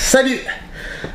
Salut!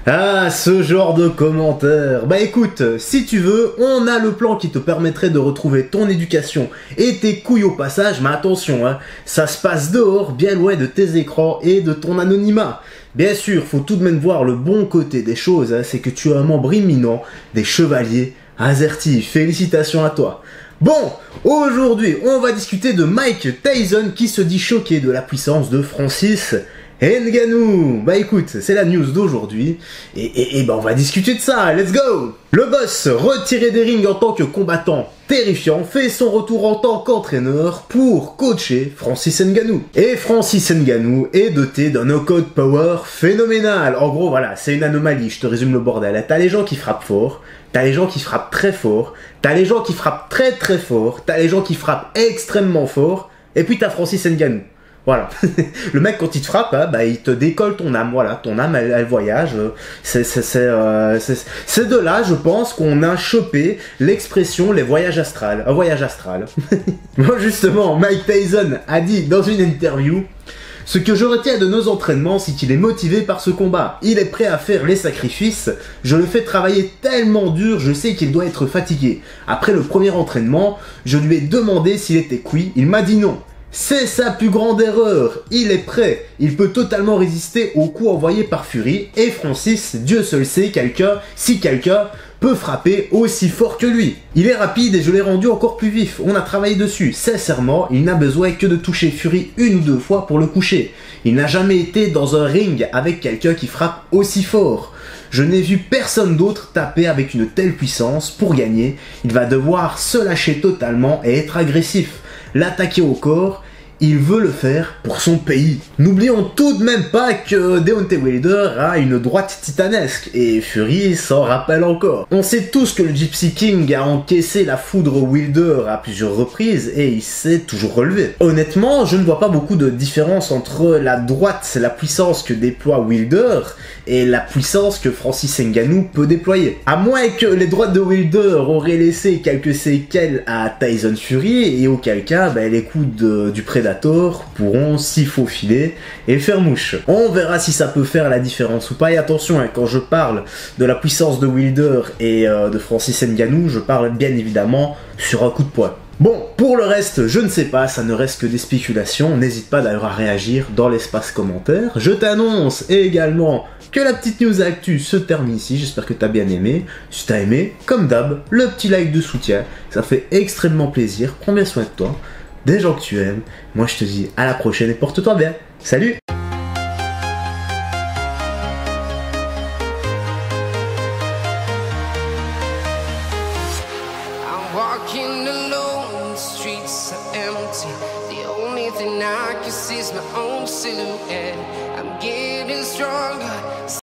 Ah, ce genre de commentaires. Bah écoute, si tu veux, on a le plan qui te permettrait de retrouver ton éducation et tes couilles au passage, mais attention, hein, ça se passe dehors, bien loin de tes écrans et de ton anonymat. Bien sûr, faut tout de même voir le bon côté des choses, hein, c'est que tu es un membre imminent des Chevaliers Azerty. Félicitations à toi. Bon, aujourd'hui, on va discuter de Mike Tyson qui se dit choqué de la puissance de Francis Ngannou. Bah écoute, c'est la news d'aujourd'hui, et bah on va discuter de ça, let's go. Le boss, retiré des rings en tant que combattant terrifiant, fait son retour en tant qu'entraîneur pour coacher Francis Ngannou. Et Francis Ngannou est doté d'un knockout power phénoménal. En gros, voilà, c'est une anomalie, je te résume le bordel. T'as les gens qui frappent fort, t'as les gens qui frappent très fort, t'as les gens qui frappent très très fort, t'as les gens qui frappent extrêmement fort, et puis t'as Francis Ngannou. Voilà. Le mec, quand il te frappe, hein, bah, il te décolle ton âme. Voilà, ton âme, elle voyage. C'est de là, je pense, qu'on a chopé l'expression les voyages astrales. Un voyage astral. Bon, justement, Mike Tyson a dit dans une interview: ce que je retiens de nos entraînements, c'est qu'il est motivé par ce combat. Il est prêt à faire les sacrifices. Je le fais travailler tellement dur, je sais qu'il doit être fatigué. Après le premier entraînement, je lui ai demandé s'il était cuit. Il m'a dit non. C'est sa plus grande erreur, il est prêt, il peut totalement résister aux coups envoyés par Fury, et Francis, Dieu seul sait si quelqu'un peut frapper aussi fort que lui. Il est rapide et je l'ai rendu encore plus vif, on a travaillé dessus, sincèrement, il n'a besoin que de toucher Fury une ou deux fois pour le coucher. Il n'a jamais été dans un ring avec quelqu'un qui frappe aussi fort. Je n'ai vu personne d'autre taper avec une telle puissance. Pour gagner, il va devoir se lâcher totalement et être agressif. L'attaquer au corps, il veut le faire pour son pays. N'oublions tout de même pas que Deontay Wilder a une droite titanesque, et Fury s'en rappelle encore. On sait tous que le Gypsy King a encaissé la foudre Wilder à plusieurs reprises, et il s'est toujours relevé. Honnêtement, je ne vois pas beaucoup de différence entre la droite, la puissance que déploie Wilder, et la puissance que Francis Ngannou peut déployer. À moins que les droites de Wilder auraient laissé quelques séquelles à Tyson Fury, et auquel cas, les coups du prédateur pourront s'y faufiler et faire mouche. On verra si ça peut faire la différence ou pas. Et attention, hein, quand je parle de la puissance de Wilder et de Francis Ngannou, je parle bien évidemment sur un coup de poing. Bon, pour le reste, je ne sais pas, ça ne reste que des spéculations. N'hésite pas d'ailleurs à réagir dans l'espace commentaire. Je t'annonce également que la petite news actu se termine ici. J'espère que t'as bien aimé. Si t'as aimé, comme d'hab, le petit like de soutien, ça fait extrêmement plaisir. Prends bien soin de toi, des gens que tu aimes. Moi je te dis à la prochaine et porte-toi bien. Salut! Walking alone, the streets are empty. The only thing I can see is my own silhouette. I'm getting stronger.